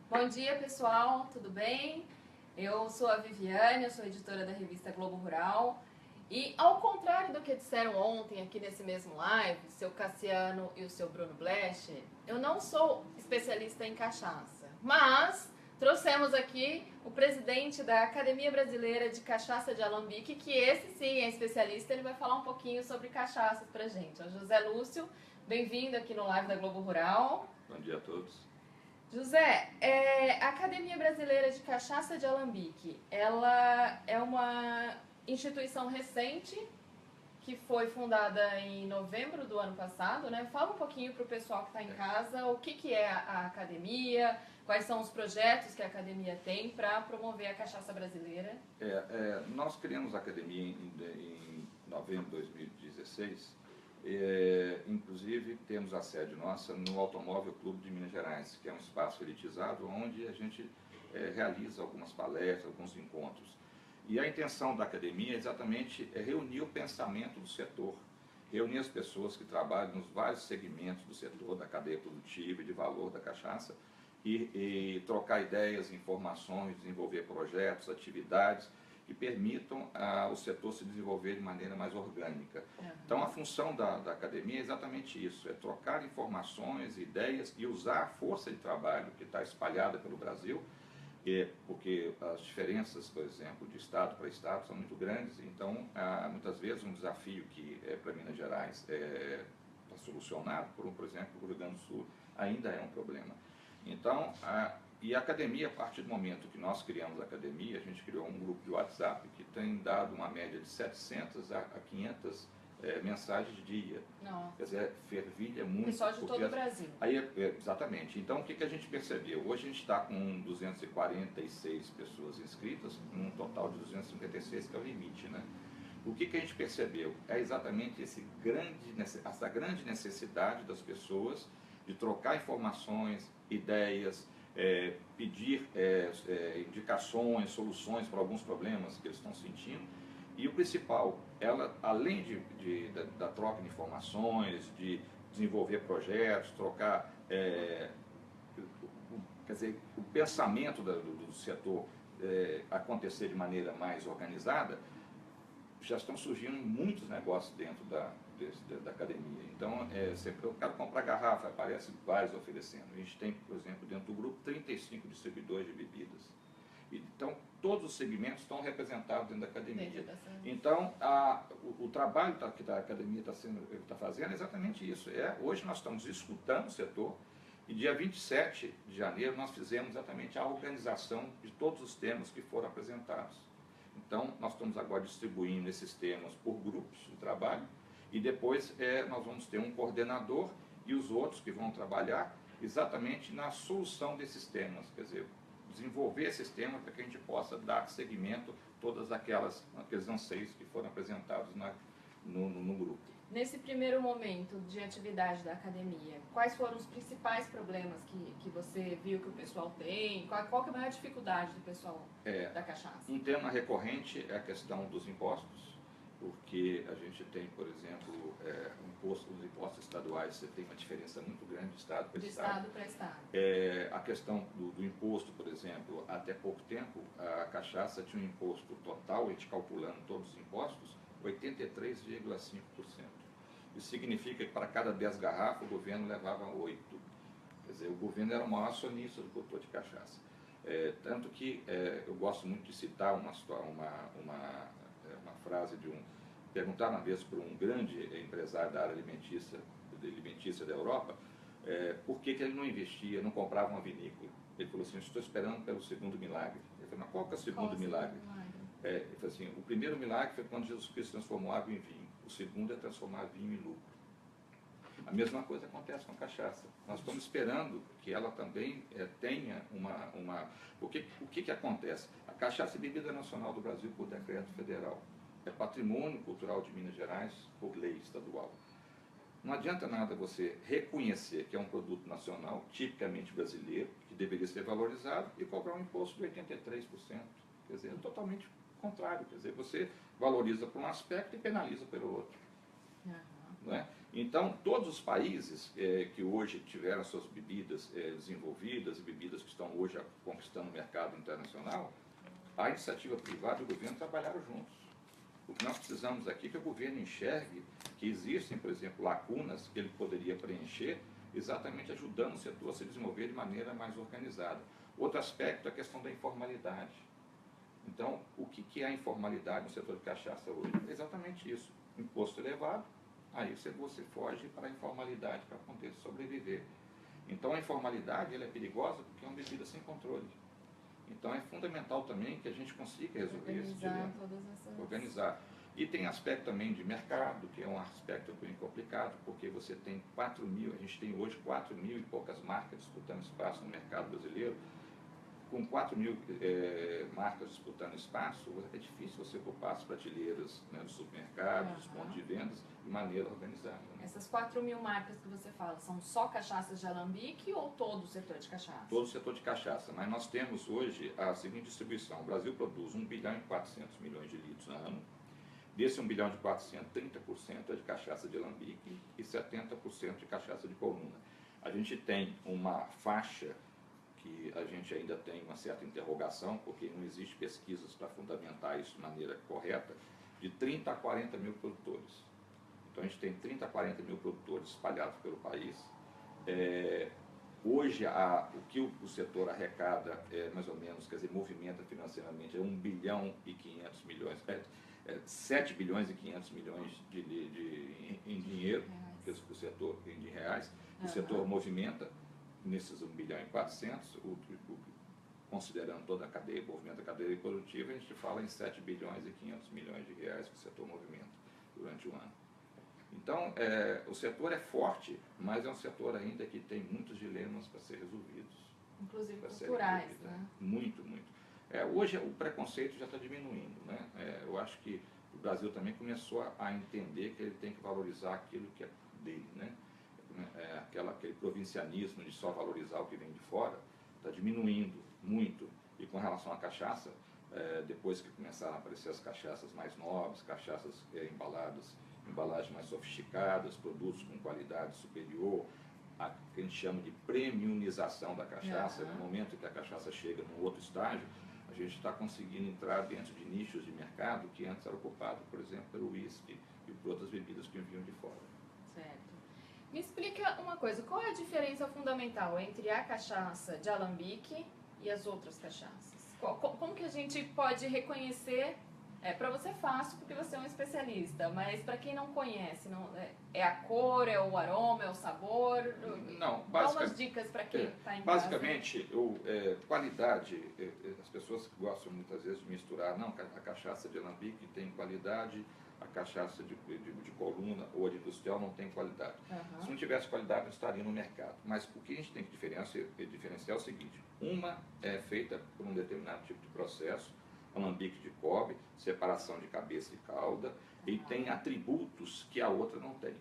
Bom dia, pessoal, tudo bem? Eu sou a Viviane, eu sou editora da revista Globo Rural. E ao contrário do que disseram ontem aqui nesse mesmo live, o seu Cassiano e o seu Bruno Blecher, eu não sou especialista em cachaça, mas trouxemos aqui o presidente da Academia Brasileira de Cachaça de Alambique, que esse sim é especialista, ele vai falar um pouquinho sobre cachaças pra gente. É o José Lúcio, bem-vindo aqui no live da Globo Rural. Bom dia a todos. José, a Academia Brasileira de Cachaça de Alambique, ela é uma instituição recente que foi fundada em novembro do ano passado, né? Fala um pouquinho para o pessoal que está em casa o que é a academia, quais são os projetos que a academia tem para promover a cachaça brasileira. Nós criamos a academia em novembro de 2016. Inclusive temos a sede nossa no Automóvel Clube de Minas Gerais, que é um espaço elitizado onde a gente realiza algumas palestras, alguns encontros. E a intenção da academia é exatamente reunir o pensamento do setor, reunir as pessoas que trabalham nos vários segmentos do setor, da cadeia produtiva e de valor da cachaça, e trocar ideias, informações, desenvolver projetos, atividades que permitam o setor se desenvolver de maneira mais orgânica. Então a função da academia é exatamente isso, é trocar informações, ideias e usar a força de trabalho que está espalhada pelo Brasil, porque as diferenças, por exemplo, de estado para estado são muito grandes, então muitas vezes um desafio que para Minas Gerais está solucionado, por exemplo, o Rio Grande do Sul ainda é um problema. Então, e a academia, a partir do momento que nós criamos a academia, a gente criou um grupo de WhatsApp que tem dado uma média de 700 a 500 mensagens dia. Não. Quer dizer, fervilha muito. Pessoal de todo o Brasil. Exatamente. Então, o que a gente percebeu? Hoje a gente está com 246 pessoas inscritas, num total de 256, que é o limite, né? O que a gente percebeu? É exatamente essa grande necessidade das pessoas de trocar informações, ideias, pedir indicações, soluções para alguns problemas que eles estão sentindo. E o principal, ela, além da troca de informações, de desenvolver projetos, trocar, quer dizer, o pensamento do setor acontecer de maneira mais organizada, já estão surgindo muitos negócios dentro da academia. Então, sempre eu quero comprar garrafa, aparece vários oferecendo. A gente tem, por exemplo, dentro do grupo, 35 distribuidores de bebidas. Então, todos os segmentos estão representados dentro da academia. Então, o trabalho que a academia está fazendo é exatamente isso. Hoje nós estamos escutando o setor, e dia 27 de janeiro nós fizemos exatamente a organização de todos os temas que foram apresentados. Então, nós estamos agora distribuindo esses temas por grupos de trabalho, e depois nós vamos ter um coordenador e os outros que vão trabalhar exatamente na solução desses temas, quer dizer, desenvolver esses temas para que a gente possa dar seguimento a todos aqueles anseios que foram apresentados no grupo. Nesse primeiro momento de atividade da academia, quais foram os principais problemas que você viu que o pessoal tem? Qual que é a maior dificuldade do pessoal da cachaça? Um tema recorrente é a questão dos impostos, porque a gente tem, por exemplo, os impostos estaduais, você tem uma diferença muito grande de estado para estado. De estado para estado. A questão do imposto, por exemplo, até pouco tempo, a cachaça tinha um imposto total, a gente calculando todos os impostos, 83,5%. Isso significa que para cada 10 garrafas o governo levava 8. Quer dizer, o governo era o maior acionista do produtor de cachaça. Tanto que eu gosto muito de citar uma frase perguntaram uma vez para um grande empresário da área alimentícia da Europa, por que ele não investia, não comprava uma vinícola. Ele falou assim, estou esperando pelo segundo milagre. Ele falou, mas qual que é o segundo milagre? Ele falou assim, o primeiro milagre foi quando Jesus Cristo transformou água em vinho. O segundo é transformar vinho em lucro. A mesma coisa acontece com a cachaça. Nós estamos esperando que ela também tenha O que acontece? A cachaça é bebida nacional do Brasil por decreto federal. É patrimônio cultural de Minas Gerais por lei estadual. Não adianta nada você reconhecer que é um produto nacional, tipicamente brasileiro, que deveria ser valorizado, e cobrar um imposto de 83%. Quer dizer, é totalmente contrário. Quer dizer, você valoriza por um aspecto e penaliza pelo outro. Não é? Então, todos os países que hoje tiveram suas bebidas desenvolvidas e bebidas que estão hoje conquistando o mercado internacional, a iniciativa privada e o governo trabalharam juntos. O que nós precisamos aqui é que o governo enxergue que existem, por exemplo, lacunas que ele poderia preencher, exatamente ajudando o setor a se desenvolver de maneira mais organizada. Outro aspecto é a questão da informalidade. Então, o que é a informalidade no setor de cachaça hoje? É exatamente isso. Imposto elevado, aí você foge para a informalidade para poder sobreviver. Então, a informalidade ela é perigosa porque é uma bebida sem controle. Então, é fundamental também que a gente consiga resolver esse dilema. Organizar. E tem aspecto também de mercado, que é um aspecto bem complicado, porque você tem 4 mil, a gente tem hoje 4 mil e poucas marcas disputando espaço no mercado brasileiro. Com 4 mil marcas disputando espaço, é difícil você ocupar as prateleiras, né, dos supermercados, dos pontos de vendas, de maneira organizada. Né? Essas 4 mil marcas que você fala, são só cachaças de alambique ou todo o setor de cachaça? Todo o setor de cachaça, mas nós temos hoje a seguinte distribuição. O Brasil produz 1 bilhão e 400 milhões de litros no ano. Desse 1 bilhão de 400, 30% é de cachaça de alambique e 70% de cachaça de coluna. A gente tem uma faixa que a gente ainda tem uma certa interrogação, porque não existe pesquisas para fundamentar isso de maneira correta, de 30 a 40 mil produtores. Então a gente tem 30 a 40 mil produtores espalhados pelo país. Hoje, o que o setor arrecada, mais ou menos, quer dizer, movimenta financeiramente, é 1 bilhão e 500 milhões, 7 bilhões e 500 milhões em dinheiro, que o setor, em reais, o setor movimenta nesses 1 bilhão e 400, considerando toda a cadeia, movimento da cadeia produtiva, a gente fala em 7 bilhões e 500 milhões de reais que o setor movimenta durante o ano. Então, o setor é forte, mas é um setor ainda que tem muitos dilemas para ser resolvidos. Inclusive culturais, né? Muito, muito. Hoje o preconceito já está diminuindo, né? Eu acho que o Brasil também começou a entender que ele tem que valorizar aquilo que é dele, né? Aquele provincianismo de só valorizar o que vem de fora está diminuindo muito. E com relação à cachaça, depois que começaram a aparecer as cachaças mais novas, cachaças embalagens mais sofisticadas, produtos com qualidade superior, a que a gente chama de premiumização da cachaça, no momento em que a cachaça chega num outro estágio, a gente está conseguindo entrar dentro de nichos de mercado que antes era ocupado, por exemplo, pelo uísque e por outras bebidas que vinham de fora. Certo. Me explica uma coisa, qual é a diferença fundamental entre a cachaça de alambique e as outras cachaças? Como que a gente pode reconhecer? Para você é fácil porque você é um especialista, mas para quem não conhece, é a cor, é o aroma, é o sabor? Não, dá umas dicas para quem está em casa. Basicamente, qualidade, as pessoas gostam muitas vezes de misturar, não, a cachaça de alambique tem qualidade, a cachaça de coluna ou a de industrial não tem qualidade. Se não tivesse qualidade, não estaria no mercado. Mas o que a gente tem que diferenciar é o seguinte, uma é feita por um determinado tipo de processo, alambique de cobre, separação de cabeça e cauda, e tem atributos que a outra não tem.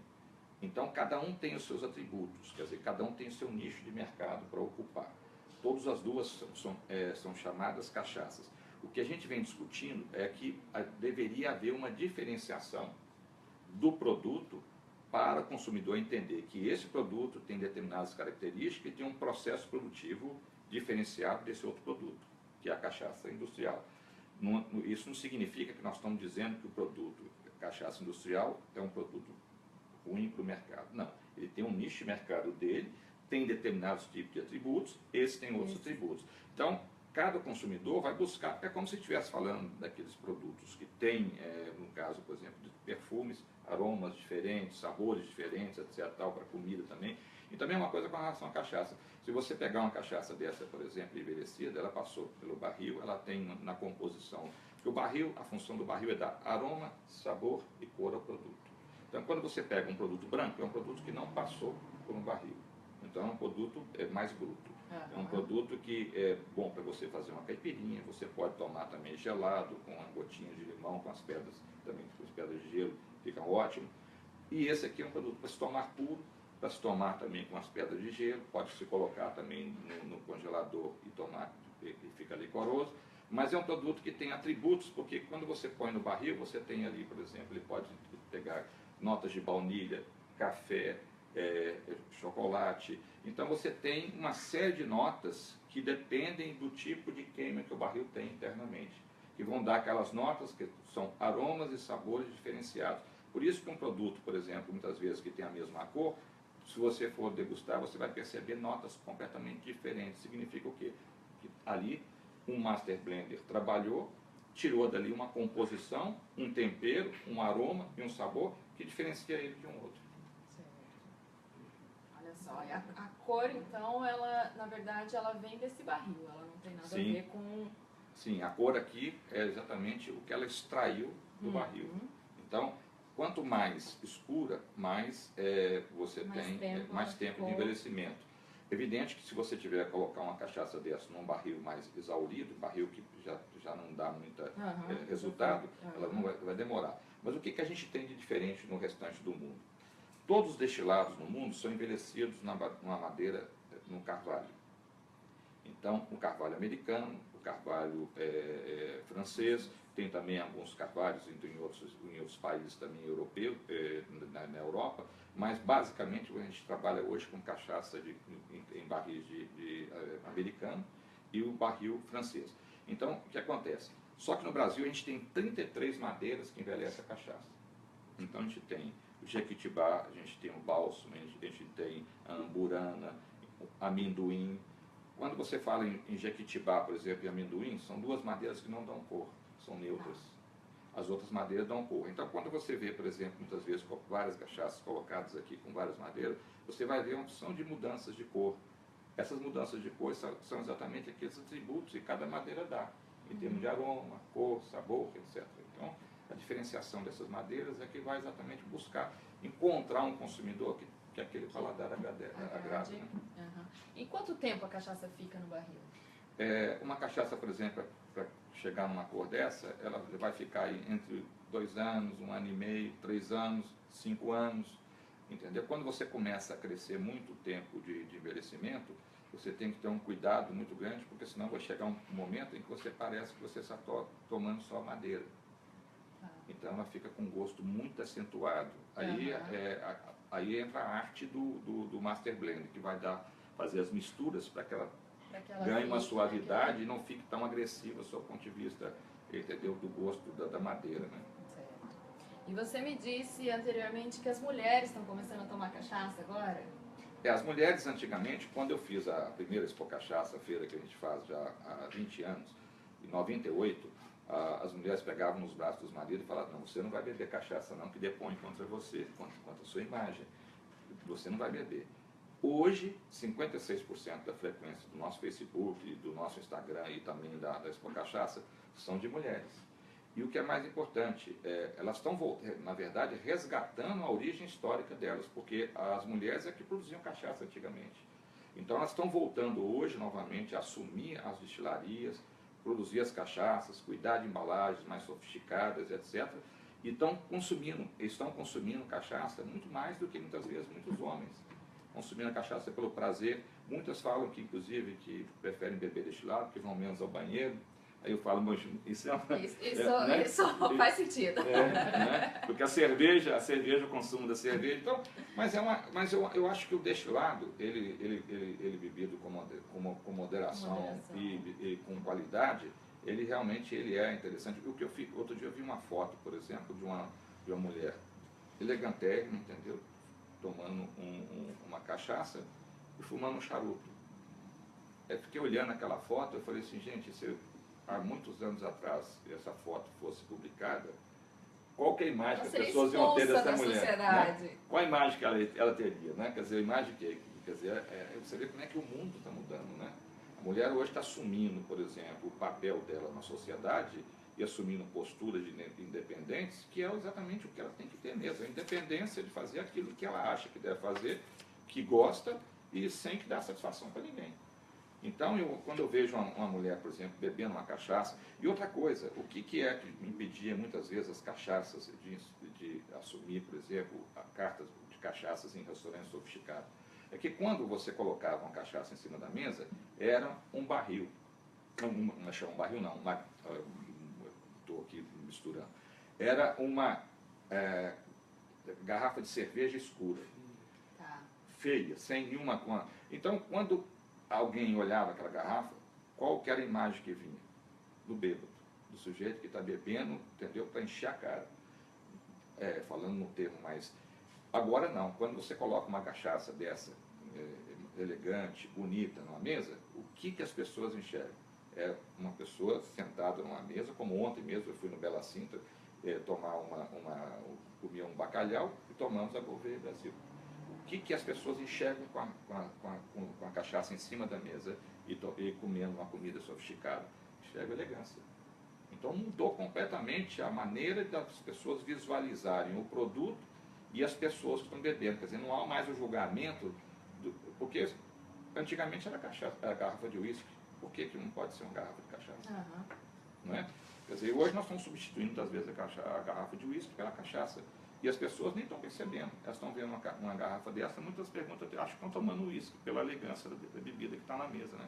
Então, cada um tem os seus atributos, quer dizer, cada um tem o seu nicho de mercado para ocupar. Todas as duas são chamadas cachaças. O que a gente vem discutindo é que deveria haver uma diferenciação do produto para o consumidor entender que esse produto tem determinadas características e tem um processo produtivo diferenciado desse outro produto, que é a cachaça industrial. Isso não significa que nós estamos dizendo que o produto cachaça industrial é um produto ruim para o mercado. Não, ele tem um nicho de mercado dele, tem determinados tipos de atributos, esse tem outros atributos. Então, cada consumidor vai buscar, é como se estivesse falando daqueles produtos que tem, no caso, por exemplo, de perfumes, aromas diferentes, sabores diferentes, etc., tal, para comida também. E também uma coisa com relação à cachaça. Se você pegar uma cachaça dessa, por exemplo, envelhecida, ela passou pelo barril, ela tem na composição, porque o barril, a função do barril é dar aroma, sabor e cor ao produto. Então, quando você pega um produto branco, é um produto que não passou por um barril. Então, é um produto mais bruto. É um produto que é bom para você fazer uma caipirinha, você pode tomar também gelado, com uma gotinha de limão, com as pedras, também com as pedras de gelo, fica ótimo. E esse aqui é um produto para se tomar puro, para se tomar também com as pedras de gelo, pode se colocar também no congelador e tomar, que fica licoroso. Mas é um produto que tem atributos, porque quando você põe no barril, você tem ali, por exemplo, ele pode pegar notas de baunilha, café, chocolate. Então você tem uma série de notas que dependem do tipo de queima que o barril tem internamente, que vão dar aquelas notas que são aromas e sabores diferenciados. Por isso que um produto, por exemplo, muitas vezes que tem a mesma cor, se você for degustar, você vai perceber notas completamente diferentes. Significa o quê? Que ali um Master Blender trabalhou, tirou dali uma composição, um tempero, um aroma e um sabor que diferencia ele de um outro. Certo. Olha só, e a cor, então, ela, na verdade, ela vem desse barril, ela não tem nada a ver com... Sim, a cor aqui é exatamente o que ela extraiu do barril. Então, quanto mais escura, mais você tem mais tempo de envelhecimento. Evidente que se você tiver que colocar uma cachaça dessa num barril mais exaurido, barril que já não dá muito resultado, ela não vai demorar. Mas o que a gente tem de diferente no restante do mundo? Todos os destilados no mundo são envelhecidos numa madeira, num carvalho. Então, o carvalho americano, o carvalho francês, tem também alguns carvalhos em outros países também europeus, na Europa, mas basicamente a gente trabalha hoje com cachaça em barris de americano e o barril francês. Então, o que acontece? Só que no Brasil a gente tem 33 madeiras que envelhecem a cachaça. Então a gente tem o jequitibá, a gente tem o bálsamo, a gente tem a amburana, amendoim. Quando você fala em jequitibá, por exemplo, e amendoim, são duas madeiras que não dão cor, são neutras. As outras madeiras dão cor. Então, quando você vê, por exemplo, muitas vezes várias cachaças colocadas aqui com várias madeiras, você vai ver uma opção de mudanças de cor. Essas mudanças de cor são exatamente aqueles atributos que cada madeira dá, em termos de aroma, cor, sabor, etc. Então, a diferenciação dessas madeiras é que vai exatamente buscar encontrar um consumidor que aquele paladar agrade. Né? E quanto tempo a cachaça fica no barril? Uma cachaça, por exemplo, para chegar numa cor dessa, ela vai ficar aí entre 2 anos, 1 ano e meio, 3 anos, 5 anos, entendeu? Quando você começa a crescer muito tempo de envelhecimento, você tem que ter um cuidado muito grande, porque senão vai chegar um momento em que você parece que você está tomando só madeira. Então ela fica com um gosto muito acentuado. Aí entra a arte do Master Blend, que vai fazer as misturas para que ela ganhe uma suavidade e não fique tão agressiva do seu ponto de vista, entendeu? Do gosto da madeira. Né? Certo. E você me disse anteriormente que as mulheres estão começando a tomar cachaça agora? As mulheres antigamente, quando eu fiz a primeira Expo Cachaça, a feira que a gente faz já há 20 anos, em 98, as mulheres pegavam nos braços dos maridos e falavam: não, você não vai beber cachaça não, que depõe contra você, contra a sua imagem. Você não vai beber. Hoje, 56% da frequência do nosso Facebook, do nosso Instagram e também da Expo Cachaça são de mulheres. E o que é mais importante, elas estão, na verdade, resgatando a origem histórica delas, porque as mulheres é que produziam cachaça antigamente. Então elas estão voltando hoje, novamente, a assumir as destilarias, produzir as cachaças, cuidar de embalagens mais sofisticadas, etc. E estão consumindo cachaça muito mais do que muitas vezes muitos homens. Consumindo a cachaça pelo prazer. Muitas falam que, inclusive, que preferem beber destilado, que vão menos ao banheiro. Aí eu falo, mas isso é uma... Isso faz sentido. Né? Porque a cerveja, o consumo da cerveja... Então, mas eu acho que o destilado, ele bebido com moderação e com qualidade, ele realmente é interessante. Outro dia eu vi uma foto, por exemplo, de uma mulher elegantérrima, entendeu? Tomando uma cachaça e fumando um charuto. Eu fiquei olhando aquela foto, eu falei assim, gente, há muitos anos atrás, essa foto fosse publicada, qual que é a imagem que as pessoas iam ter dessa mulher? Né? Qual a imagem que ela teria? Né? Quer dizer, a imagem que... Quer dizer, você vê como é que o mundo está mudando. Né? A mulher hoje está assumindo, por exemplo, o papel dela na sociedade e assumindo posturas independentes, que é exatamente o que ela tem que ter mesmo. A independência de fazer aquilo que ela acha que deve fazer, que gosta e sem que dá satisfação para ninguém. Então, quando eu vejo uma mulher, por exemplo, bebendo uma cachaça... E outra coisa, o que é que impedia muitas vezes as cachaças de assumir, por exemplo, cartas de cachaças em restaurantes sofisticados? É que quando você colocava uma cachaça em cima da mesa, era um barril. Não chama um barril, não. Estou aqui misturando. Era garrafa de cerveja escura, Tá. feia, sem nenhuma... Então, quando alguém olhava aquela garrafa, qual que era a imagem que vinha? Do bêbado, do sujeito que está bebendo, entendeu? Para encher a cara. Falando no termo mais... Agora não, quando você coloca uma cachaça dessa, elegante, bonita, numa mesa, o que as pessoas enxergam? É uma pessoa sentada numa mesa, como ontem mesmo eu fui no Bela Cinta, comer um bacalhau e tomamos a Gouveia Brasil. O que as pessoas enxergam com a cachaça em cima da mesa e comendo uma comida sofisticada? Enxergam elegância. Então mudou completamente a maneira das pessoas visualizarem o produto e as pessoas que estão bebendo. Quer dizer, não há mais o julgamento, porque antigamente era cachaça, era garrafa de uísque. Por que não pode ser uma garrafa de cachaça? Uhum. Não é? Quer dizer, hoje nós estamos substituindo, muitas vezes, a garrafa de uísque pela cachaça. E as pessoas nem estão percebendo. Elas estão vendo uma garrafa dessa, muitas perguntas, acham que estão tomando uísque, pela elegância da bebida que está na mesa, né?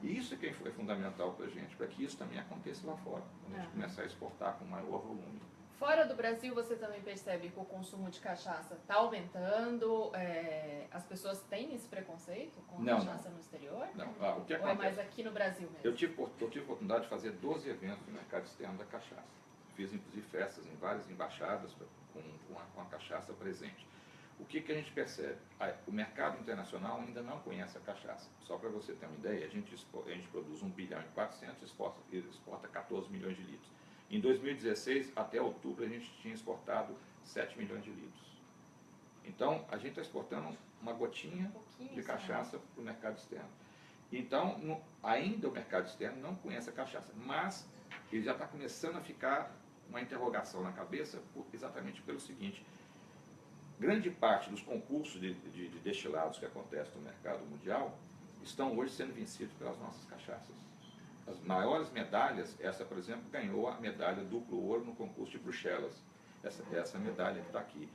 E isso é que foi fundamental para a gente, para que isso também aconteça lá fora, quando a gente começar a exportar com maior volume. Fora do Brasil, você também percebe que o consumo de cachaça está aumentando? As pessoas têm esse preconceito com a cachaça no exterior? Não. O que acontece? Ou é mais aqui no Brasil mesmo? Eu tive a oportunidade de fazer 12 eventos no mercado externo da cachaça. Fiz, inclusive, festas em várias embaixadas com a cachaça presente. O que a gente percebe? O mercado internacional ainda não conhece a cachaça. Só para você ter uma ideia, a gente produz 1,4 bilhão e exporta 14 milhões de litros. Em 2016, até outubro, a gente tinha exportado 7 milhões de litros. Então, a gente está exportando uma gotinha de cachaça para o mercado externo. Então, ainda o mercado externo não conhece a cachaça, mas ele já está começando a ficar uma interrogação na cabeça, exatamente pelo seguinte: grande parte dos concursos de destilados que acontecem no mercado mundial estão hoje sendo vencidos pelas nossas cachaças. As maiores medalhas, essa, por exemplo, ganhou a medalha duplo ouro no concurso de Bruxelas. Essa medalha que está aqui,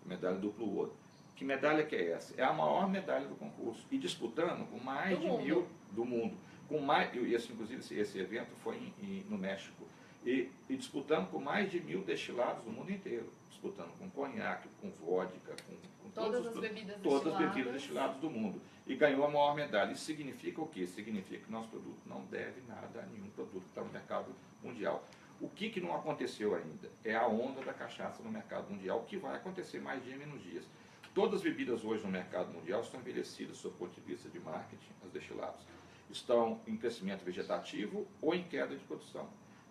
medalha duplo ouro. Que medalha que é essa? É a maior medalha do concurso. E disputando com mais de 1.000 do mundo. Inclusive, esse evento foi no México. E disputando com mais de 1.000 destilados do mundo inteiro. Disputando com conhaque, com vodka, com todas as bebidas destiladas do mundo. E ganhou a maior medalha. Isso significa o quê? Significa que nosso produto não deve nada a nenhum produto que está no mercado mundial. O que não aconteceu ainda? É a onda da cachaça no mercado mundial, que vai acontecer mais dia menos dias. Todas as bebidas hoje no mercado mundial estão envelhecidas, do ponto de vista de marketing, os destilados. Estão em crescimento vegetativo ou em queda de produção.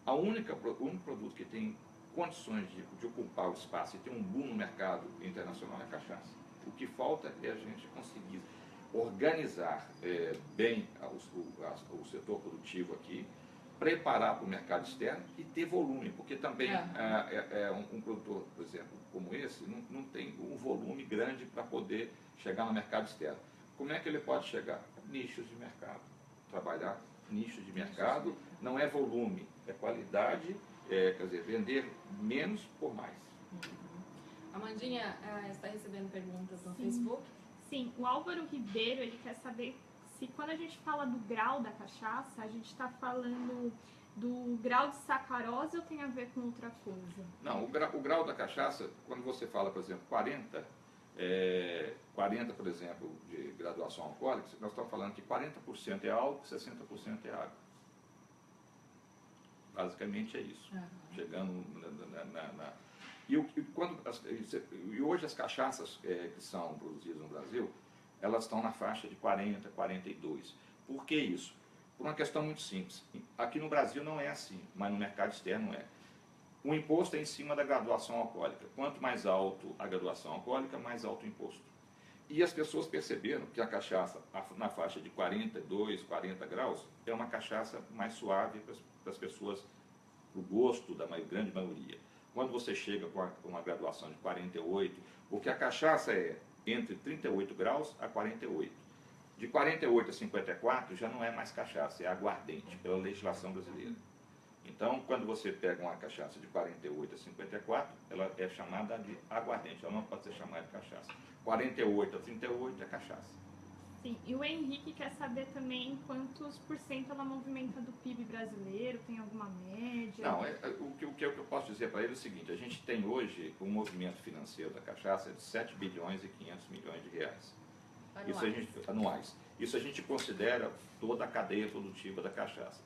O único produto que tem condições de ocupar o espaço e ter um boom no mercado internacional é a cachaça. O que falta é a gente conseguir organizar bem o setor produtivo aqui, preparar para o mercado externo e ter volume, porque também um produtor, por exemplo, como esse, não tem um volume grande para poder chegar no mercado externo. Como é que ele pode chegar? Nichos de mercado. Trabalhar nichos de mercado não é volume, é qualidade, quer dizer, vender menos por mais. Amandinha está recebendo perguntas no Facebook? Sim, o Álvaro Ribeiro, ele quer saber se quando a gente fala do grau da cachaça, a gente está falando do grau de sacarose ou tem a ver com outra coisa? Não, o grau da cachaça, quando você fala, por exemplo, 40, por exemplo, de graduação alcoólica, nós estamos falando que 40% é álcool, 60% é água. Basicamente é isso. Chegando E hoje as cachaças que são produzidas no Brasil, elas estão na faixa de 40, 42. Por que isso? Por uma questão muito simples. Aqui no Brasil não é assim, mas no mercado externo é. O imposto é em cima da graduação alcoólica. Quanto mais alto a graduação alcoólica, mais alto o imposto. E as pessoas perceberam que a cachaça na faixa de 42, 40 graus é uma cachaça mais suave para as pessoas, para o gosto da grande maioria. Quando você chega com uma graduação de 48, porque a cachaça é entre 38 graus a 48. De 48 a 54 já não é mais cachaça, é aguardente, pela legislação brasileira. Então, quando você pega uma cachaça de 48 a 54, ela é chamada de aguardente, ela não pode ser chamada de cachaça. 48 a 38 é cachaça. Sim, e o Henrique quer saber também quantos por cento ela movimenta do PIB brasileiro, tem alguma média? Não, o que eu posso dizer para ele é o seguinte, a gente tem hoje um movimento financeiro da cachaça de 7 bilhões e 500 milhões de reais. Anuais. Isso a gente considera toda a cadeia produtiva da cachaça.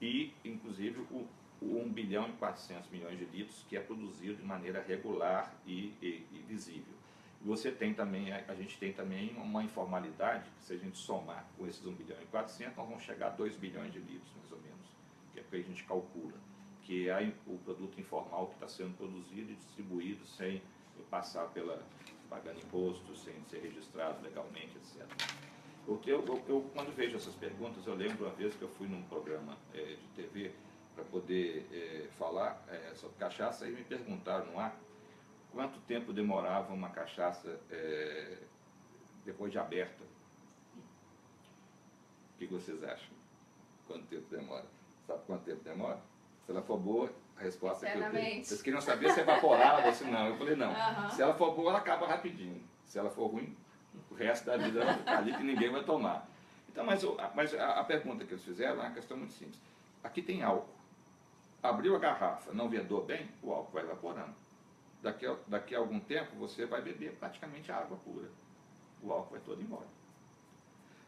E, inclusive, o 1 bilhão e 400 milhões de litros que é produzido de maneira regular e visível. Você tem também, a gente tem também uma informalidade, que se a gente somar com esses 1 bilhão e 400, nós vamos chegar a 2 bilhões de litros, mais ou menos, que é o que a gente calcula, que é o produto informal que está sendo produzido e distribuído sem passar pagando imposto, sem ser registrado legalmente, etc. Porque quando vejo essas perguntas, eu lembro uma vez que eu fui num programa de TV para poder falar sobre cachaça e me perguntaram no ar quanto tempo demorava uma cachaça depois de aberta. O que vocês acham? Quanto tempo demora? Sabe quanto tempo demora? Se ela for boa, a resposta é que eu dei. Vocês queriam saber se evaporava ou se não. Eu falei, não. Se ela for boa, ela acaba rapidinho. Se ela for ruim, o resto da vida ela vai ficar ali que ninguém vai tomar. Então, mas a pergunta que eles fizeram é uma questão muito simples. Aqui tem álcool. Abriu a garrafa, não vedou bem, o álcool vai evaporando. Daqui a algum tempo, você vai beber praticamente a água pura. O álcool vai todo embora.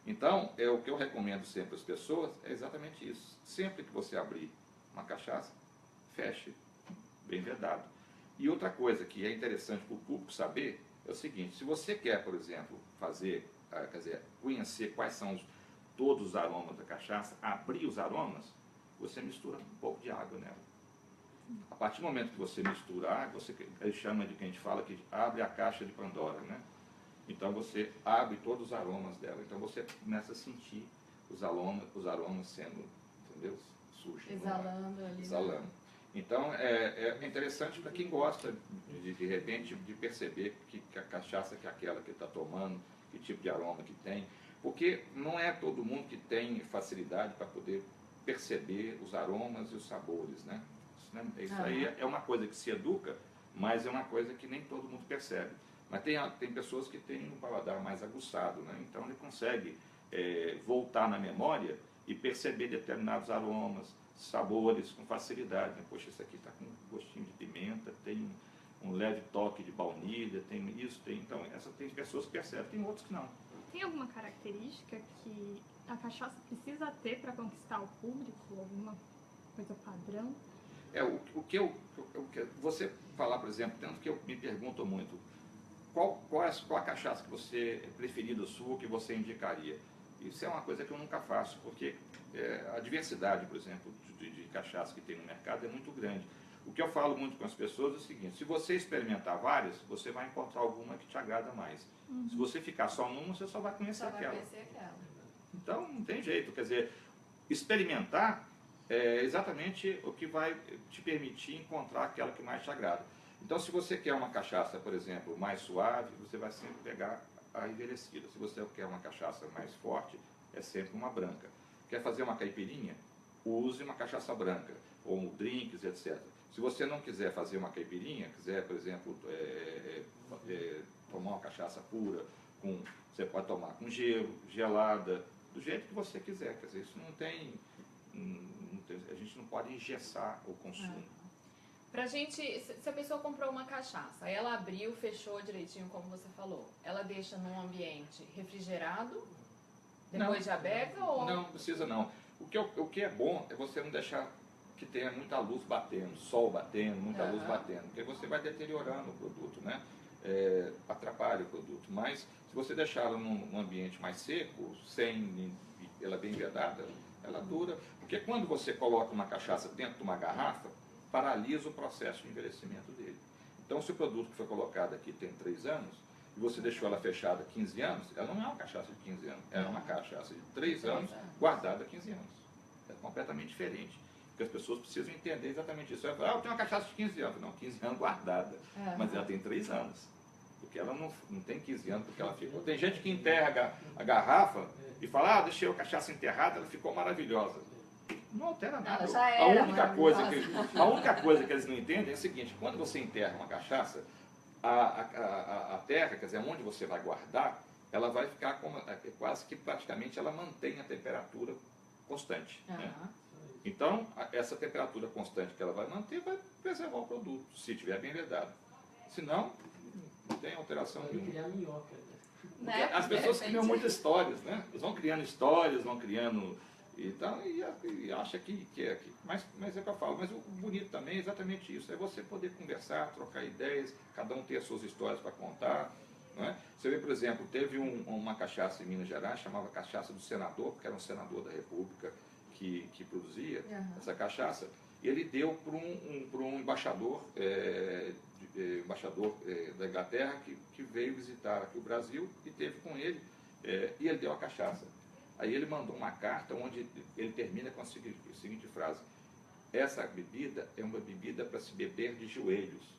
Então, o que eu recomendo sempre às pessoas é exatamente isso. Sempre que você abrir uma cachaça, feche, bem vedado. E outra coisa que é interessante para o público saber é o seguinte, se você quer, por exemplo, conhecer quais são todos os aromas da cachaça, abrir os aromas, você mistura um pouco de água nela. A partir do momento que você mistura água, ele chama de que a gente fala que abre a caixa de Pandora, né? Então você abre todos os aromas dela. Então você começa a sentir os aromas sendo, entendeu? Surge. Exalando ali. Exalando. Então é interessante para quem gosta de repente de perceber que a cachaça que é aquela que está tomando, que tipo de aroma que tem, porque não é todo mundo que tem facilidade para poder perceber os aromas e os sabores, né? Isso aí é uma coisa que se educa, mas é uma coisa que nem todo mundo percebe. Mas tem pessoas que têm um paladar mais aguçado, né? Então ele consegue voltar na memória e perceber determinados aromas, sabores com facilidade. Né? Poxa, isso aqui está com um gostinho de pimenta, tem um leve toque de baunilha, tem isso, tem... Então, tem pessoas que percebem, tem outros que não. Tem alguma característica que a cachaça precisa ter para conquistar o público? Alguma coisa padrão? Você falar, por exemplo, tanto que eu me pergunto muito, qual a cachaça que você preferida sua, que você indicaria? Isso é uma coisa que eu nunca faço, porque a diversidade, por exemplo, de cachaça que tem no mercado é muito grande. O que eu falo muito com as pessoas é o seguinte, se você experimentar várias, você vai encontrar alguma que te agrada mais. Uhum. Se você ficar só numa, você só vai conhecer aquela. Então, não tem jeito, quer dizer, experimentar é exatamente o que vai te permitir encontrar aquela que mais te agrada. Então, se você quer uma cachaça, por exemplo, mais suave, você vai sempre pegar a envelhecida. Se você quer uma cachaça mais forte, é sempre uma branca. Quer fazer uma caipirinha? Use uma cachaça branca, ou drinks, etc. Se você não quiser fazer uma caipirinha, quiser, por exemplo, tomar uma cachaça pura, você pode tomar com gelo, gelada, do jeito que você quiser. Quer dizer, isso a gente não pode engessar o consumo. Pra gente, se a pessoa comprou uma cachaça, aí ela abriu, fechou direitinho, como você falou, ela deixa num ambiente refrigerado, depois de aberta? Ou... Não, precisa não. O que é bom é você não deixar que tenha muita luz batendo, sol batendo, muita luz batendo, porque você vai deteriorando o produto, né? Atrapalha o produto. Mas se você deixar ela num ambiente mais seco, sem ela bem vedada, ela dura. Porque quando você coloca uma cachaça dentro de uma garrafa, paralisa o processo de envelhecimento dele. Então, se o produto que foi colocado aqui tem 3 anos, e você deixou ela fechada 15 anos, ela não é uma cachaça de 15 anos, ela é uma cachaça de 3 anos guardada há 15 anos. É completamente diferente. Porque as pessoas precisam entender exatamente isso. Eu tenho uma cachaça de 15 anos. Não, 15 anos guardada. Mas ela tem 3 anos. Porque ela não tem 15 anos porque ela ficou. Tem gente que enterra a garrafa e fala, deixei a cachaça enterrada, ela ficou maravilhosa. Não altera nada. A única coisa que eles não entendem é o seguinte, quando você enterra uma cachaça, a terra, quer dizer, onde você vai guardar, ela vai ficar quase que praticamente ela mantém a temperatura constante. Né? Então, essa temperatura constante que ela vai manter vai preservar o produto, se estiver bem vedado. Senão, não tem alteração nenhuma. Criar minhoca, Né? As pessoas criam muitas histórias, né? Eles vão criando histórias, vão criando e tal, e acha que é. Mas é o que eu falo, mas o bonito também é exatamente isso, é você poder conversar, trocar ideias, cada um ter as suas histórias para contar. Não é? Você vê, por exemplo, teve uma cachaça em Minas Gerais, chamava Cachaça do Senador, porque era um senador da República que produzia essa cachaça, e ele deu para um embaixador, da Inglaterra que veio visitar aqui o Brasil e teve com ele, e ele deu a cachaça. Aí ele mandou uma carta onde ele termina com a seguinte frase: essa bebida é uma bebida para se beber de joelhos.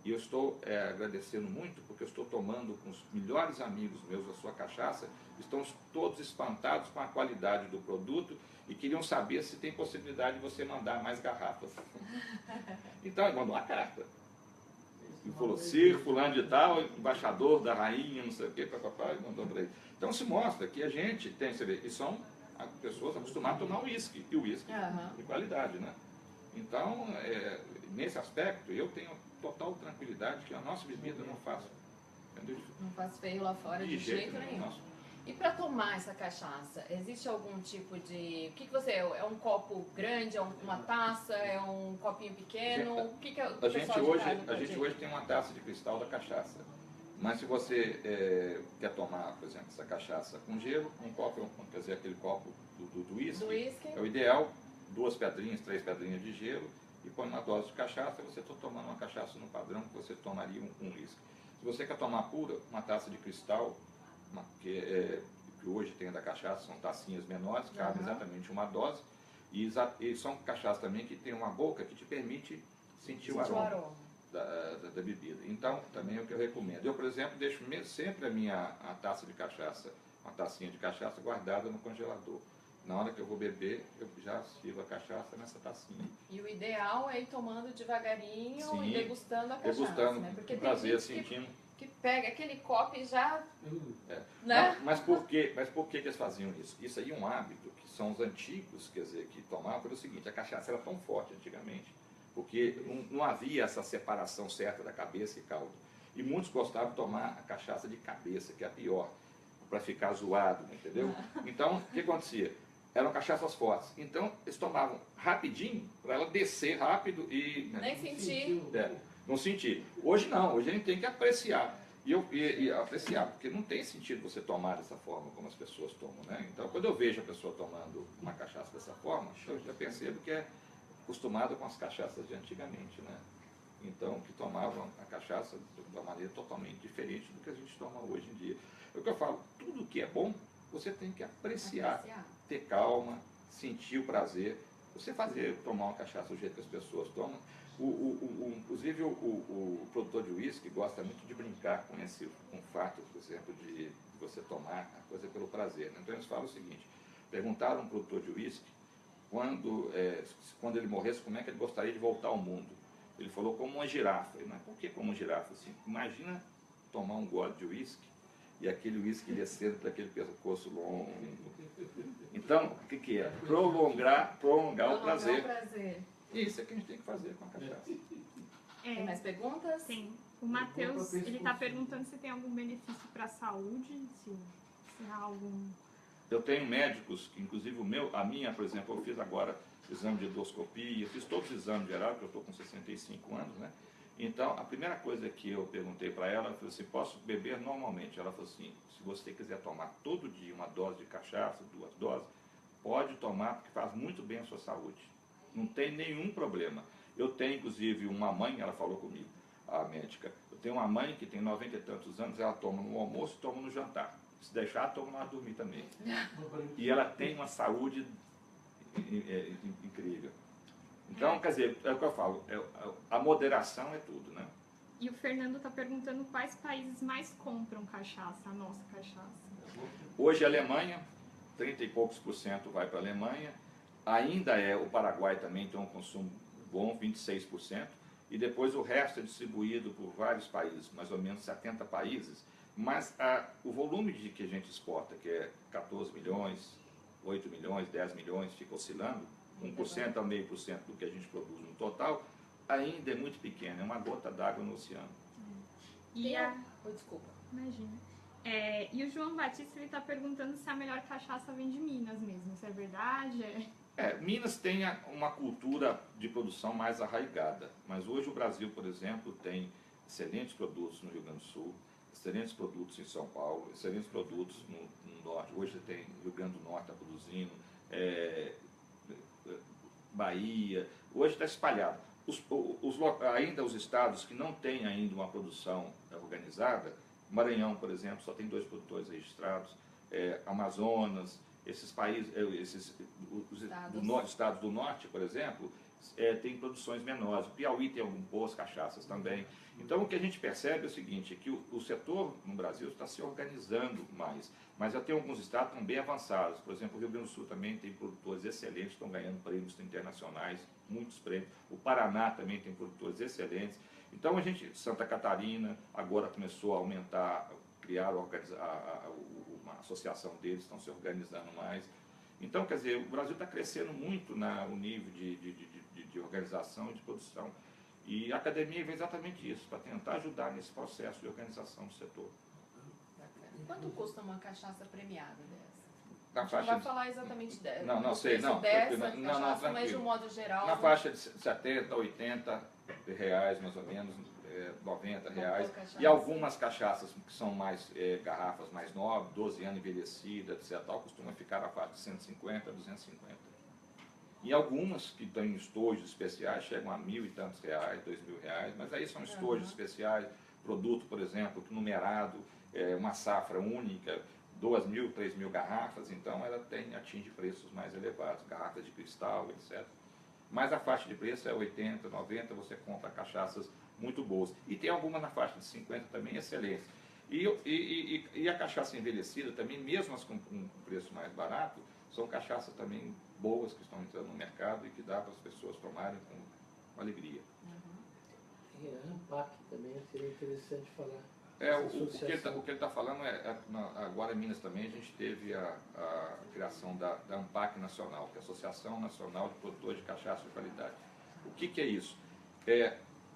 E eu estou agradecendo muito porque eu estou tomando com os melhores amigos meus a sua cachaça, estão todos espantados com a qualidade do produto e queriam saber se tem possibilidade de você mandar mais garrafas. Então ele mandou uma carta. E falou, Sir, fulano de tal, embaixador da rainha, não sei o que, papapá, e mandou para ele. Então se mostra que a gente tem, você vê, e são pessoas acostumadas a tomar uísque, e o uísque de qualidade, né? Então, nesse aspecto, eu tenho total tranquilidade que a nossa bebida não faz. Não faz feio lá fora de jeito nenhum. Nossa. E para tomar essa cachaça, existe algum tipo de... O que você é? É um copo grande? É uma taça? É um copinho pequeno? O que é o a gente hoje tem uma taça de cristal da cachaça. Mas se você quer tomar, por exemplo, essa cachaça com gelo, um copo, quer dizer, aquele copo do uísque, é o ideal, 2 pedrinhas, 3 pedrinhas de gelo, e põe uma dose de cachaça, você está tomando uma cachaça no padrão que você tomaria um uísque. Se você quer tomar pura, uma taça de cristal, que hoje tem a da cachaça, são tacinhas menores, cabe exatamente uma dose, e são cachaças também que tem uma boca que te permite sentir o aroma da bebida. Então, também é o que eu recomendo. Eu, por exemplo, deixo sempre a taça de cachaça, uma tacinha de cachaça guardada no congelador. Na hora que eu vou beber, eu já sirvo a cachaça nessa tacinha. E o ideal é ir tomando devagarinho. Sim, e degustando a cachaça. Degustando, né? Porque prazer, tem gente sentindo. Que pega aquele copo e já... Né? Não, mas por que eles faziam isso? Isso aí é um hábito que são os antigos, quer dizer, que tomavam pelo seguinte: a cachaça era tão forte antigamente, porque não havia essa separação certa da cabeça e caldo. E muitos gostavam de tomar a cachaça de cabeça, que é a pior, para ficar zoado, entendeu? Então, o que acontecia? Eram cachaças fortes. Então, eles tomavam rapidinho, para ela descer rápido e... Nem sentir. Não sentir. Hoje não, hoje a gente tem que apreciar. E apreciar, porque não tem sentido você tomar dessa forma como as pessoas tomam, né? Então, quando eu vejo a pessoa tomando uma cachaça dessa forma, eu já percebo que é acostumado com as cachaças de antigamente, né? Então, que tomavam a cachaça de uma maneira totalmente diferente do que a gente toma hoje em dia. É o que eu falo, tudo que é bom, você tem que apreciar, ter calma, sentir o prazer. Você tomar uma cachaça do jeito que as pessoas tomam. Inclusive, o produtor de uísque gosta muito de brincar com o fato, por exemplo, de você tomar a coisa pelo prazer. Né? Então, eles falam o seguinte: perguntaram a um produtor de uísque quando ele morresse, como é que ele gostaria de voltar ao mundo. Ele falou como uma girafa. Mas por que como uma girafa? Assim, imagina tomar um gole de uísque e aquele uísque descendo para aquele pescoço longo. Então, o que é? Prolongar o prazer. E isso é que a gente tem que fazer com a cachaça. Tem mais perguntas? Tem. O Matheus, ele está perguntando se tem algum benefício para a saúde, se há algum... Eu tenho médicos, inclusive a minha, por exemplo, eu fiz agora exame de endoscopia, fiz todos os exames gerais, porque eu estou com 65 anos, né? Então, a primeira coisa que eu perguntei para ela, eu falei assim, posso beber normalmente? Ela falou assim, se você quiser tomar todo dia uma dose de cachaça, 2 doses, pode tomar, porque faz muito bem à sua saúde. Não tem nenhum problema. Eu tenho, inclusive, uma mãe, ela falou comigo, a médica, eu tenho uma mãe que tem 90 e tantos anos, ela toma no almoço e toma no jantar. Se deixar, toma na dormir também. E ela tem uma saúde incrível. Então, quer dizer, é o que eu falo, a moderação é tudo, né? E o Fernando está perguntando quais países mais compram cachaça, a nossa cachaça. Hoje a Alemanha, 30 e poucos % vai para a Alemanha. Ainda o Paraguai também tem um consumo bom, 26%. E depois o resto é distribuído por vários países, mais ou menos 70 países. Mas o volume que a gente exporta, que é 14 milhões, 8 milhões, 10 milhões, fica oscilando, 1% a 0,5% do que a gente produz no total, ainda é muito pequeno, é uma gota d'água no oceano. Desculpa. Imagina. E o João Batista está perguntando se a melhor cachaça vem de Minas mesmo. Isso é verdade? Minas tem uma cultura de produção mais arraigada, mas hoje o Brasil, por exemplo, tem excelentes produtos no Rio Grande do Sul, excelentes produtos em São Paulo, excelentes produtos no Norte. Hoje tem Rio Grande do Norte está produzindo, Bahia, hoje está espalhado. Ainda os estados que não têm ainda uma produção organizada, Maranhão, por exemplo, só tem 2 produtores registrados, Amazonas, esses países, os estados do norte, por exemplo, tem produções menores. O Piauí tem boas cachaças também. Então, o que a gente percebe é o seguinte, é que o setor no Brasil está se organizando mais, mas já tem alguns estados que estão bem avançados. Por exemplo, o Rio Grande do Sul também tem produtores excelentes, estão ganhando prêmios internacionais, muitos prêmios. O Paraná também tem produtores excelentes. Então, Santa Catarina agora começou a aumentar, criar, uma associação deles, estão se organizando mais. Então, quer dizer, o Brasil está crescendo muito o nível de organização e de produção. E a academia vem exatamente isso, para tentar ajudar nesse processo de organização do setor. Bacana. Quanto custa uma cachaça premiada dessa? Na A gente não vai falar exatamente dessa. Não sei, não. Cachaça, mas de um modo geral. Na faixa de 70, 80 reais, mais ou menos, 90 reais. E algumas cachaças que são mais garrafas mais novas, 12 anos envelhecidas, etc., costuma ficar na faixa de 150 a 250. E algumas que têm estojos especiais chegam a 1.000 e tantos reais, 2.000 reais, mas aí são estojos especiais, produto, por exemplo, numerado, uma safra única, 2.000, 3.000 garrafas, então ela atinge preços mais elevados, garrafas de cristal, etc. Mas a faixa de preço é 80, 90, você compra cachaças muito boas. E tem algumas na faixa de 50 também excelentes. E a cachaça envelhecida também, mesmo as com preço mais barato, são cachaças também boas que estão entrando no mercado e que dá para as pessoas tomarem com alegria. Tem a ANPAC também, seria interessante falar. O que ele está falando agora em Minas também, a gente teve a criação da ANPAC Nacional, que é a Associação Nacional de Produtores de Cachaça de Qualidade. O que é isso?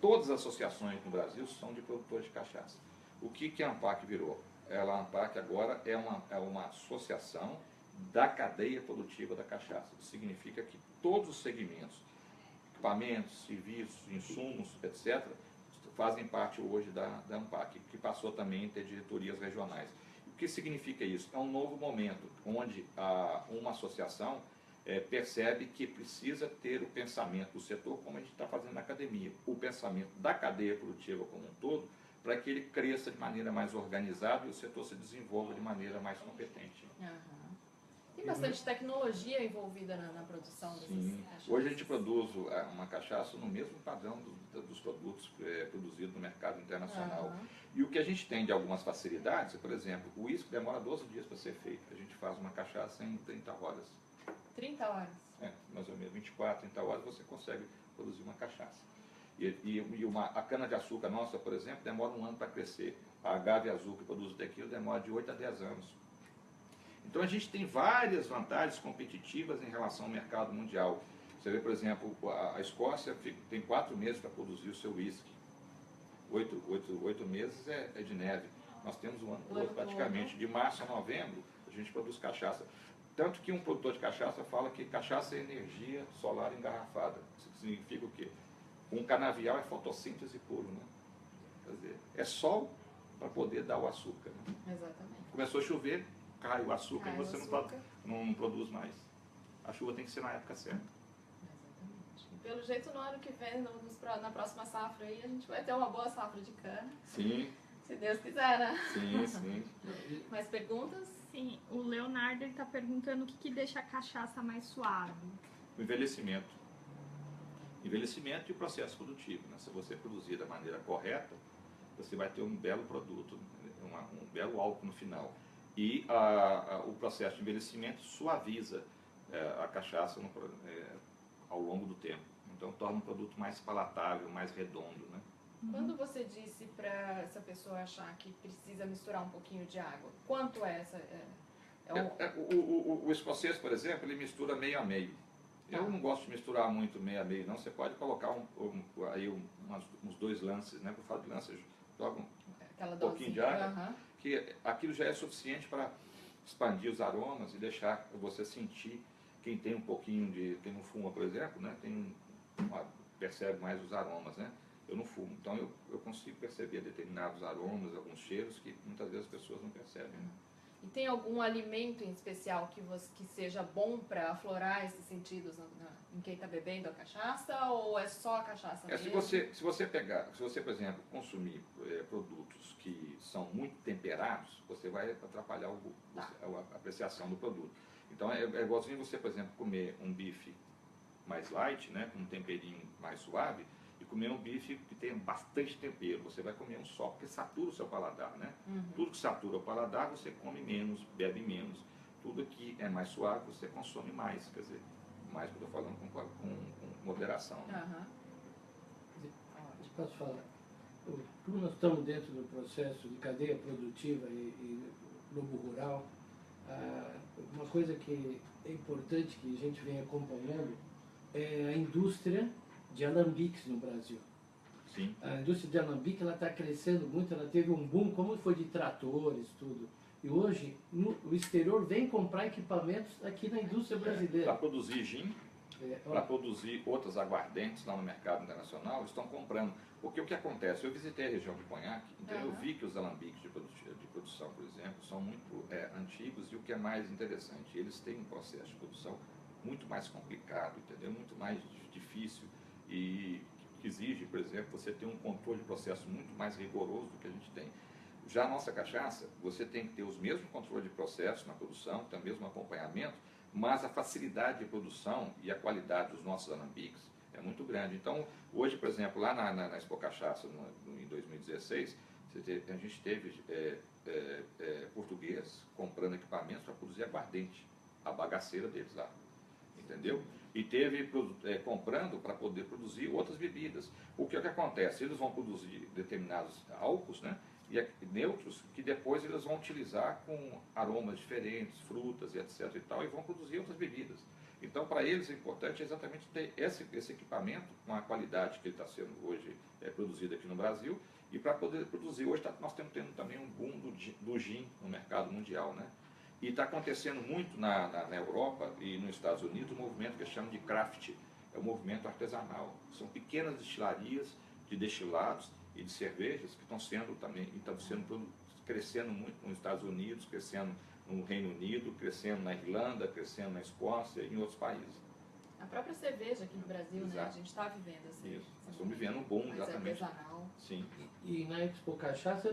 Todas as associações no Brasil são de produtores de cachaça. O que a ANPAC virou? A ANPAC agora é uma associação da cadeia produtiva da cachaça. Isso significa que todos os segmentos, equipamentos, serviços, insumos, etc., fazem parte hoje da ANPAC, que passou também a ter diretorias regionais. O que significa isso? É um novo momento, onde uma associação percebe que precisa ter o pensamento do setor, como a gente está fazendo na academia, o pensamento da cadeia produtiva como um todo, para que ele cresça de maneira mais organizada e o setor se desenvolva de maneira mais competente. Tem bastante tecnologia envolvida na produção dessas cachaças. Hoje a gente produz uma cachaça no mesmo padrão dos produtos produzidos no mercado internacional. E o que a gente tem de algumas facilidades, por exemplo, o uísque demora 12 dias para ser feito. A gente faz uma cachaça em 30 horas. 30 horas? Mais ou menos 24, 30 horas você consegue produzir uma cachaça. A cana-de-açúcar nossa, por exemplo, demora 1 ano para crescer. A agave azul que produz o tequila demora de 8 a 10 anos. Então a gente tem várias vantagens competitivas em relação ao mercado mundial. Você vê, por exemplo, a Escócia tem 4 meses para produzir o seu uísque. 8 meses é de neve. Nós temos o ano todo praticamente. De março a novembro a gente produz cachaça. Tanto que um produtor de cachaça fala que cachaça é energia solar engarrafada. Isso significa o quê? Um canavial é fotossíntese puro, né? Quer dizer, é sol para poder dar o açúcar. Né? Exatamente. Começou a chover, cai o açúcar e você não produz mais. A chuva tem que ser na época certa. Exatamente. E pelo jeito, no ano que vem, na próxima safra aí, a gente vai ter uma boa safra de cana. Sim. Se Deus quiser, né? Sim. Mais perguntas? Sim, o Leonardo está perguntando o que deixa a cachaça mais suave. O envelhecimento. Envelhecimento e o processo produtivo. Né? Se você produzir da maneira correta, você vai ter um belo produto, um belo álcool no final. E o processo de envelhecimento suaviza a cachaça ao longo do tempo. Então torna um produto mais palatável, mais redondo. Né? Quando você disse para essa pessoa achar que precisa misturar um pouquinho de água, quanto é essa? O escocês, por exemplo, ele mistura meio a meio. Eu Tá. não gosto de misturar muito meio a meio, não. Você pode colocar aí uns 2 lances, né? Por falar de lances, joga Aquela um pouquinho de dosinha. água, Aham. que aquilo já é suficiente para expandir os aromas e deixar você sentir. Quem tem um pouquinho de, quem não fuma, por exemplo, né? Percebe mais os aromas, né? Eu não fumo, então eu consigo perceber determinados aromas, alguns cheiros que muitas vezes as pessoas não percebem. Né? E tem algum alimento em especial que seja bom para aflorar esses sentidos em quem está bebendo a cachaça, ou é só a cachaça mesmo? Se você, por exemplo, consumir produtos que são muito temperados, você vai atrapalhar a apreciação do produto. Então é igualzinho você, por exemplo, comer um bife mais light, né, com um temperinho mais suave, e comer um bife que tem bastante tempero. Você vai comer um só, porque satura o seu paladar, né? Uhum. Tudo que satura o paladar, você come menos, bebe menos. Tudo que é mais suave, você consome mais. Quer dizer, mais que eu estou falando com moderação. Né? Aham. Posso falar? Como nós estamos dentro do processo de cadeia produtiva e globo rural, uma coisa que é importante que a gente vem acompanhando é a indústria de alambiques no Brasil. Sim. A indústria de alambique está crescendo muito, ela teve um boom, como foi de tratores, tudo. E hoje o exterior vem comprar equipamentos aqui na indústria brasileira. Para produzir gin, para produzir outras aguardentes lá no mercado internacional, estão comprando. Porque o que acontece? Eu visitei a região de Conhaque, então eu vi que os alambiques de produção, por exemplo, são muito antigos, e o que é mais interessante, eles têm um processo de produção muito mais complicado, entendeu? Muito mais difícil e que exige, por exemplo, você ter um controle de processo muito mais rigoroso do que a gente tem. Já a nossa cachaça, você tem que ter os mesmos controles de processo na produção, tem o mesmo acompanhamento, mas a facilidade de produção e a qualidade dos nossos alambiques é muito grande. Então, hoje, por exemplo, lá na Expo Cachaça, em 2016, a gente teve português comprando equipamentos para produzir aguardente, a bagaceira deles lá, entendeu? E teve comprando para poder produzir outras bebidas. O que acontece? Eles vão produzir determinados álcools, né? E neutros, que depois eles vão utilizar com aromas diferentes, frutas e etc. e tal, e vão produzir outras bebidas. Então, para eles, o importante é exatamente ter esse equipamento com a qualidade que ele está sendo hoje produzido aqui no Brasil, e para poder produzir. Hoje nós estamos tendo também um boom do gin no mercado mundial, né? E está acontecendo muito na Europa e nos Estados Unidos um movimento que eles chamam de craft, é um movimento artesanal. São pequenas destilarias de destilados e de cervejas que estão crescendo muito nos Estados Unidos, crescendo no Reino Unido, crescendo na Irlanda, crescendo na Escócia e em outros países. A própria cerveja aqui no Brasil, Exato. né? A gente está vivendo assim. Isso. Nós estamos vivendo um boom, mais exatamente. artesanal. Sim. E na Expo Cachaça,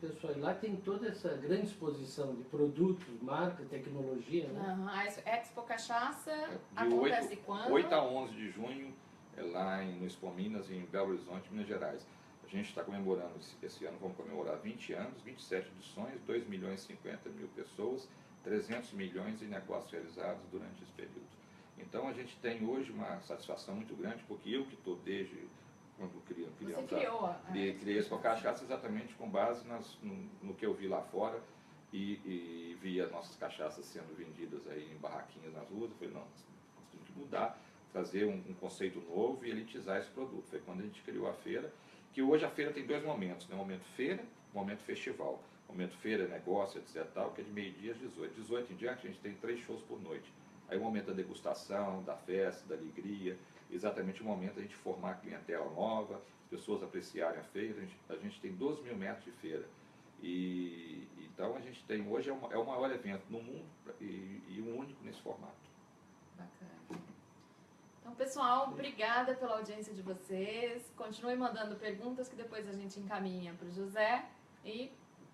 pessoal, lá tem toda essa grande exposição de produtos, marca, tecnologia, né? Uhum. A Expo Cachaça acontece quando? 8 a 11 de junho, lá no Expo Minas, em Belo Horizonte, Minas Gerais. A gente está comemorando, esse ano vamos comemorar 20 anos, 27 edições, 2 milhões e 50 mil pessoas, 300 milhões em negócios realizados durante esse período. Então a gente tem hoje uma satisfação muito grande, porque eu que estou desde quando criei a Expo Cachaça exatamente com base no que eu vi lá fora e vi as nossas cachaças sendo vendidas aí em barraquinhas nas ruas. Eu falei, não, nós temos que mudar, trazer um conceito novo e elitizar esse produto. Foi quando a gente criou a feira, que hoje a feira tem 2 momentos, né? Momento feira, momento festival. Momento feira, negócio, etc. Tal, que é de meio-dia às 18. 18 em diante a gente tem 3 shows por noite. Aí o momento da degustação, da festa, da alegria, exatamente o momento da gente formar a clientela nova, pessoas apreciarem a feira. A gente tem 12 mil metros de feira. E então a gente tem, hoje é o maior evento no mundo e o único nesse formato. Bacana. Então, pessoal, obrigada pela audiência de vocês. Continuem mandando perguntas que depois a gente encaminha para o José. E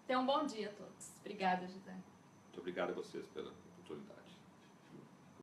tenham um bom dia a todos. Obrigada, José. Muito obrigado a vocês pela oportunidade.